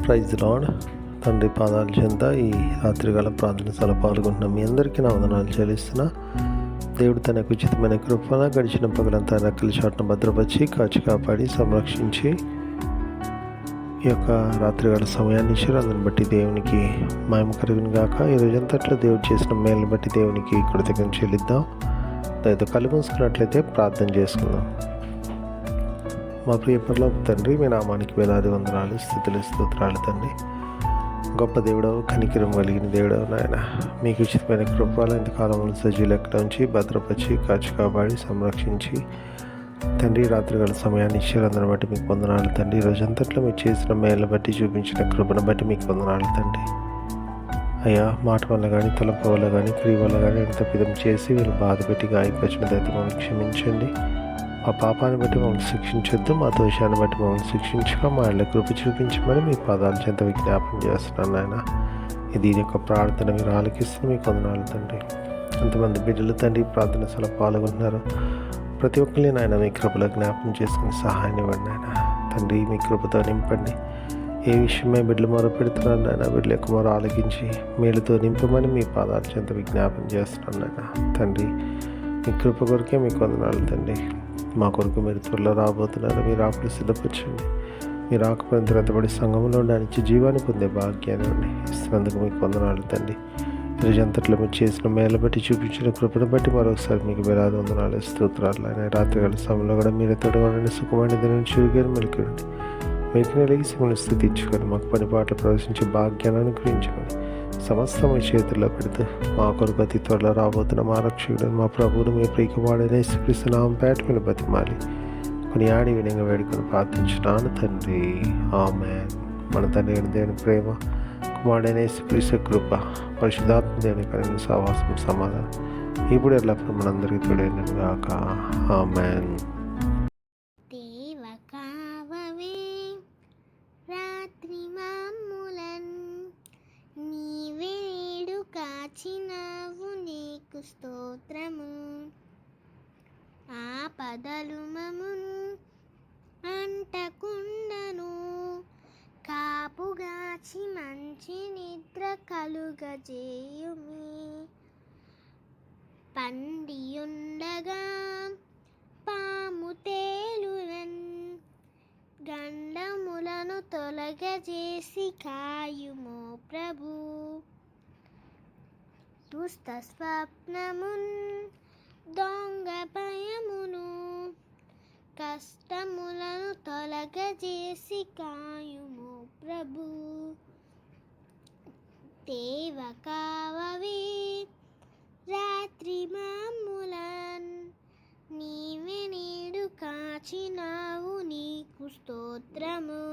Praise lord. తండ్రి పాదాల చెంత ఈ రాత్రికాల ప్రార్థన సభలో పాల్గొంటున్న మీ అందరికీ నా వందనాలు చెల్లిస్తున్నా. దేవుడు తనకు ఉచితమైన కృపణ గడిచిన పగలంతా రెక్కల చాటును భద్రపరిచి కాచి కాపాడి సంరక్షించి ఈ యొక్క రాత్రికాల సమయాన్ని ఇచ్చారు. అందుని బట్టి దేవునికి మహిమ కలుగును గాక. ఈ రోజంతట్లో దేవుడు చేసిన మేలుని బట్టి దేవునికి కృతజ్ఞతలు చెల్లిద్దాం. దయతో కళ్ళు మూసుకున్నట్లయితే ప్రార్థన చేసుకుందాం. మా ప్రియ పరలోక తండ్రి, మీ నామానికి వేలాది వందనాలు, స్తుతులు, స్తోత్రాలు తండ్రి. గొప్ప దేవుడవు, కనికిరం కలిగిన దేవుడవు నాయన. మీకు ఉచితమైన కృపలు ఇంతకాలంలో సజీవులు ఎక్కడ ఉంచి భద్రపరిచి కాచి కాపాడి సంరక్షించి తండ్రి రాత్రికాల సమయాన్ని ఇచ్చారు. అందరిని బట్టి మీకు వందనాలు తండ్రి. ఈ రోజంతట్లో మీరు చేసిన మేళ్ళ బట్టి చూపించిన కృపను బట్టి మీకు వందనాలు తండ్రి. అయ్యా, మాట వల్ల కానీ తలపు వల్ల కానీ క్రియ వల్ల కానీ ఎంత పిదం చేసి వీళ్ళు బాధ పెట్టి గాయపరిచిన దయతో మమ్మల్ని క్షమించండి. మా పాపాన్ని బట్టి మమ్మల్ని శిక్షించొద్దు, మా దోషాన్ని బట్టి మమ్మల్ని శిక్షించక మా ఇళ్ళ కృప చూపించమని మీ పాదాల చెంత విజ్ఞాపం చేస్తున్నాను నాయన. దీని యొక్క ప్రార్థన మీరు ఆలకిస్తున్న మీకు వందనాలు తండ్రి. ఎంతమంది బిడ్డలు తండ్రి ప్రార్థన సభలో పాల్గొంటున్నారు. ప్రతి ఒక్కరిని నాయన మీ కృపలో జ్ఞాపం చేసుకుని సహాయాన్ని ఇవ్వండి నాయన. తండ్రి మీ కృపతో నింపండి. ఏ విషయమే బిడ్డలు మొర పెడుతున్నాను నాయన, బిడ్డల యొక్క మొర ఆలకించి మేలుతో నింపమని మీ పాదాల చెంత విజ్ఞాపం చేస్తున్నాను నాయన. తండ్రి మీ కృప కొరకే మీకు వందనాలు తండ్రి. మా కొరకు మీరు త్వరలో రాబోతున్నారు. మీరు ఆకులు సిద్ధపరచండి. మీరు ఆకుపైన త్వరతపడి సంఘంలో నిత్య జీవాన్ని పొందే భాగ్యాన్ని ఇస్తున్నందుకు మీకు వందనాలు తండ్రి. ఈరోజంతట్లో మీరు చేసిన మేలు బట్టి చూపించిన కృపను బట్టి మరొకసారి మీకు వేలాది వందనాలు, స్తోత్రాలు. ఆయన రాత్రికాల సమయంలో కూడా మీరు తొడగొనని సుఖమైన దినం చురుగాని మెలుకుని మెలుకుని లెగిసి మిమ్మల్ని స్థుతించుకొని మాకు పని పాటలు ప్రవేశించే భాగ్యాన్ని అనుగ్రహించుకొని సమస్త మీ చేతుల్లో పెడుతూ మా కొరకు అతి త్వరలో రాబోతున్న మా రక్షకుడు మా ప్రభువును మీ ప్రియకుమారుడైన యేసుక్రీస్తు నామం పేట మీద బతిమాలి కొన్ని ఆడి వినంగా వేడుకొని ప్రార్థించున్నాను తండ్రి. ఆమేన్. మన తండ్రి అయిన దేవుని ప్రేమ, కుమారుడైన యేసుక్రీస్తు కృప, పరిశుద్ధాత్మ దేవుని కలిగిన సహవాసం, సమాధానం ఇప్పుడు ఎల్లప్పుడూ మనందరికీ తోడైనను గాక. ఆమేన్. కాచినావు నీకు స్తోత్రము. ఆపదలు మమును అంటకుండను, కాపుగాచి మంచి నిద్ర కలుగజేయుమి. పండియుండగా పాము తేలునన్, గండములను తొలగజేసి కాయుమో ప్రభు. దుష్ట స్వప్నమున్ దొంగ భయమును, కష్టములను తొలగజేసి కాయుము ప్రభు. దేవ కావవే రాత్రి మాములన్, నీవే నేడు కాచినావు నీకు స్తోత్రము.